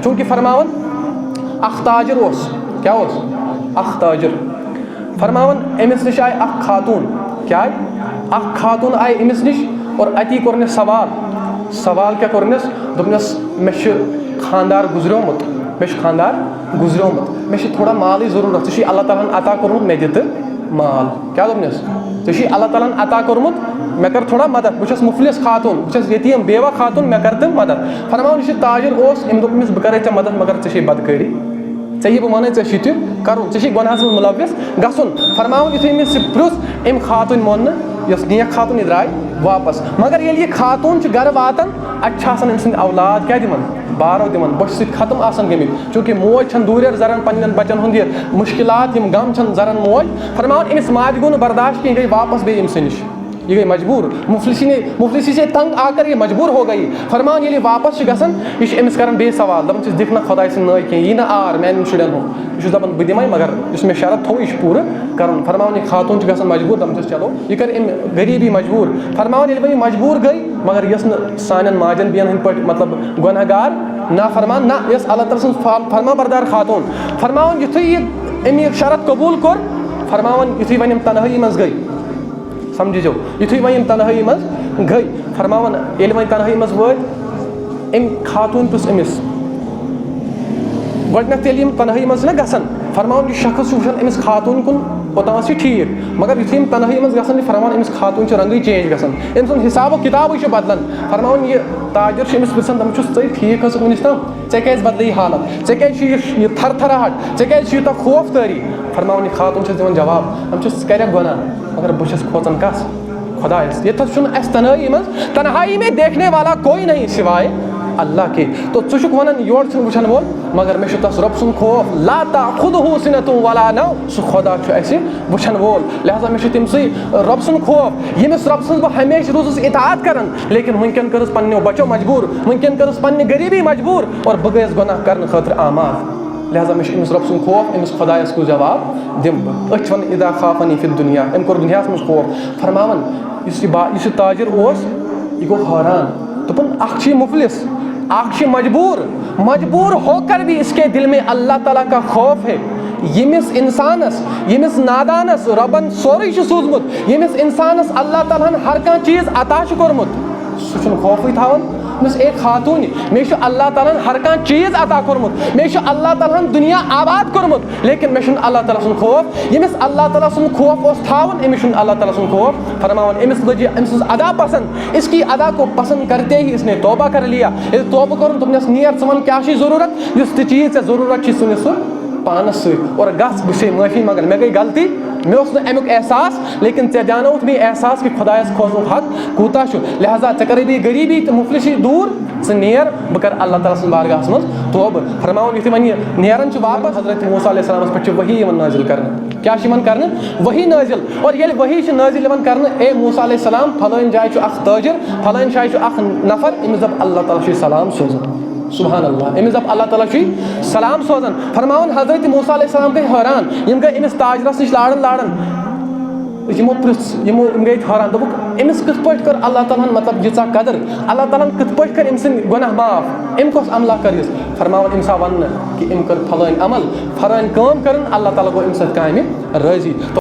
چونکہ فرماون اخ تاجر اوس کیا اوس اخ تاجر فرماون امس نش آئی اخ خاتون کیا آئی اخ خاتون آئی امس نش اور اتی کورنس سوال کیا کورنس دپنس مش خاندار گزریومت خاندار گزریومت مش تھوڑا مال ضرورت ژے اللہ تعالیٰ عطا کورمت مے دت مال کیا دپنس ژے اللہ تعالیٰ عطا کورمت مے کر تھوڑا مدد بہٕ مفلس خاتون بہٕ یتیم بیوہ خاتون مے کر تہٕ مدد فرماون یہ تاجر اوس أمۍ دوٚپ أمِس بہٕ کرے ژےٚ مدد مگر ژےٚ چھے بدکٲری ژےٚ یہِ بہٕ وَنَے ژےٚ چھُے تہِ کرُن ژےٚ چھے گۄناہس منٛز مُلوث گژھُن فرماون یُتھُے أمِس یہِ پرٛژھ أمۍ خاتون مون نہٕ یۄس نیک خاتون یہِ درٛاے واپس مگر ییٚلہِ یہِ خاتون چھِ گرٕ واتان اَتہِ چھِ آسان أمۍ سٕنٛدۍ اولاد کیٛاہ دِوان بارو دِوان بۄچھِ سۭتۍ ختم آسان گٔمٕتۍ چوٗنٛکہِ موج چھَنہٕ دوٗریر زران پنٛنٮ۪ن بچن ہُنٛد یہِ مُشکلات یِم غم چھَنہٕ زران موج فرماون أمِس ماجہِ گوٚو نہٕ برداشت کینٛہہ یہِ گٔے واپس بیٚیہِ أمۍ سٕے نِش یہ گئی مجبور مفلسی سے تنگ آ کر یہ مجبور ہو گئی فرمان یہ واپس سے گژھان یہ امس کران بے سوال دپان چھس دکھ نا خدا سن نٲے کینٛہہ یی نا آر میانٮ۪ن شُرٮ۪ن ہُنٛد یہ دپان بہٕ دِمے مگر یُس مےٚ شرط تھوٚو یہِ چھُ پوٗرٕ کرُن فرماون یہ خاتون چھِ گژھان مجبور دپان چھس چلو یہ کر أمۍ غریٖبی مجبور فرماون ییٚلہِ وۄنۍ یہِ مجبور گٔے مگر یۄس نہٕ سانٮ۪ن ماجٮ۪ن بیٚین ہٕنٛدۍ پٲٹھۍ مطلب گۄناہ گار نا فرمان نہ یۄس اللہ تعالیٰ سٕنٛز فرما بردار خاتون فرماون یُتھُے یہِ أمۍ یہِ شرط قبوٗل کوٚر فرماون یُتھُے وۄنۍ یِم تنہٲیی منٛز گٔے سمجھِو یُتھُے وۄنۍ یِم تنہٲیی منٛز گٔے فرماون ییٚلہِ وۄنۍ تنہٲیی منٛز وٲتۍ أمۍ خاتون پرٛژھ أمِس گۄڈنٮ۪تھ ییٚلہِ یِم تنہٲیی منٛز چھِنہ گژھان فرماون یہِ شخص چھُ وٕچھان أمِس خاتون کُن اوٚتام چھِ ٹھیٖک مگر یُتھُے یِم تنہٲیی منٛز گژھان چھِ فرماون أمِس خاتون چھِ رنگٕے چینج گژھان أمۍ سُنٛد حساب و کِتابٕے چھُ بدلان فرماون یہِ تاجر چھُ أمِس پرٛژھان دپان چھُس ژٕ ٹھیٖک ٲسٕکھ وٕنیُک تام ژےٚ کیازِ بدلے حالت ژےٚ کیازِ چھُ یہِ تھر تھراہٹ ژےٚ کیازِ چھُ یوٗتاہ خوف تٲری فرماون یہِ خاتون چھس دِوان جواب دپان چھُس ژٕ کریکھ گۄناہ مگر بہٕ چھس کھوژان کس خدایس ییٚتھس چھُنہٕ اَسہِ تنہٲیی منٛز تنہائی میں دیکھنے والا کوئی نہیں سوائے اللہ کے تو ژٕ چھُکھ وَنان یورٕ چھُنہٕ وٕچھن وول مگر مےٚ چھُ تس رۄب سُنٛد خوف لا تأخذہ سِنۃ ولا نوم سُہ خۄدا چھُ اَسہِ وٕچھن وول لہذا مےٚ چھُ تٔمسٕے رۄب سُنٛد خوف ییٚمِس رۄب سٕنٛز بہٕ ہمیشہٕ روٗزُس اطاعت کران لیکن وٕنکٮ۪ن کٔرٕس پننیو بچو مجبوٗر وٕنکٮ۪ن کٔرٕس پننہِ غریٖبی مجبوٗر اور بہٕ گٔیس گۄناہ کرنہٕ خٲطرٕ آماد لہذا مےٚ چھُ أمِس رۄب سُنٛد خوف أمِس خۄدایس کُس جواب دِمہٕ بہٕ أسۍ چھِ وَنان اذا خافنی فی الدنیا أمۍ کوٚر دُنیاہس منٛز خوف فرماون یُس یہِ تاجر اوس یہِ گوٚو حٲران دوٚپُن اکھ چھُ یہِ مُفلس اکھ چھُ مجبور ہو کر بھی اس کے دل میں اللہ تعالیٰ کا خوف ہے ییٚمِس اِنسانس ییٚمِس نادانس رۄبن سورُے چھُ سوٗزمُت ییٚمِس اِنسانس اللہ تعالیٰ ہن ہر کانٛہہ چیٖز عطا چھُ کوٚرمُت سُہ چھُنہٕ خوفٕے تھاوان دوٚپنس اے خاتوٗنہِ مےٚ چھُ اللہ تعالیٰ ہن ہر کانٛہہ چیٖز عطا کوٚرمُت مےٚ چھُ اللہ تعالیٰ ہن دُنیا آباد کوٚرمُت لیکن مےٚ چھُنہٕ اللہ تعالیٰ سُنٛد خوف ییٚمِس اللہ تعالیٰ سُنٛد خوف اوس تھاوُن أمِس چھُنہٕ اللہ تعالیٰ سُنٛد خوف فرماون أمِس لٔج یہِ أمۍ سٕنٛز ادا پسنٛد اس کی ادا کو پسنٛد کرتے ہی اس نے توبہ کر لیا ییٚلہِ توبہٕ کوٚرُن دوٚپنس نیر ژٕ وَن کیٛاہ چھُے ضروٗرت یُس تہِ چیٖز ژےٚ ضروٗرت چھُے سُہ نہِ سُہ پانس سۭتۍ اور گژھ بہٕ چھے معٲفی منٛگان مےٚ گٔے غلطی مےٚ اوس نہٕ امیُک احساس لیکن ژےٚ دیانووُتھ مےٚ احساس کہِ خۄدایس کھوژنُک حق کوٗتاہ چھُ لہذا ژےٚ کَرے بیٚیہِ غریٖبی تہٕ مُفلِسی دوٗر ژٕ نیر بہٕ کرٕ اللہ تعالیٰ سٕنٛدِ بارگاہس منٛز توبہٕ فرماوُن یُتھُے وۄنۍ یہِ نیران چھُ واپس حضرت موسیٰ علیہ السلامس پٮ۪ٹھ چھِ ؤحی یِوان نٲزِل کرنہٕ کیٛاہ چھِ یِوان کرنہٕ ؤحی نٲزِل اور ییٚلہِ ؤحی چھِ نٲزِل یِوان کرنہٕ اے موسیٰ علیہ السلام فلٲنۍ جایہِ چھُ اکھ تٲجر فلٲنۍ جایہِ چھُ اکھ نفر أمِس دپ اللہ تعالیٰ چھُے سلام سوزان سبحان اللہ أمِس دپ اللہ تعالیٰ چھُے سلام سوزان فرماوُن حضرت موسیٰ علیہ السلام گٔے حٲران یِم گٔے أمِس تاجرس نِش لاران یِمو پرٛژھ یِم گٔے حٲران دوٚپُکھ أمِس کِتھ پٲٹھۍ کٔر اللہ تعالیٰ ہن مطلب ییٖژاہ قدر اللہ تعالیٰ ہن کِتھ پٲٹھۍ کٔرۍ أمۍ سٕنٛدۍ گۄناہ معاف أمۍ کۄس عملہ کٔرِس فرماوُن أمِس آو وننہٕ کہِ أمۍ کٔر فلٲنۍ عمل فلٲنۍ کٲم کٔرٕن اللہ تعالیٰ گوٚو أمۍ سۭتۍ کامہِ رٲضی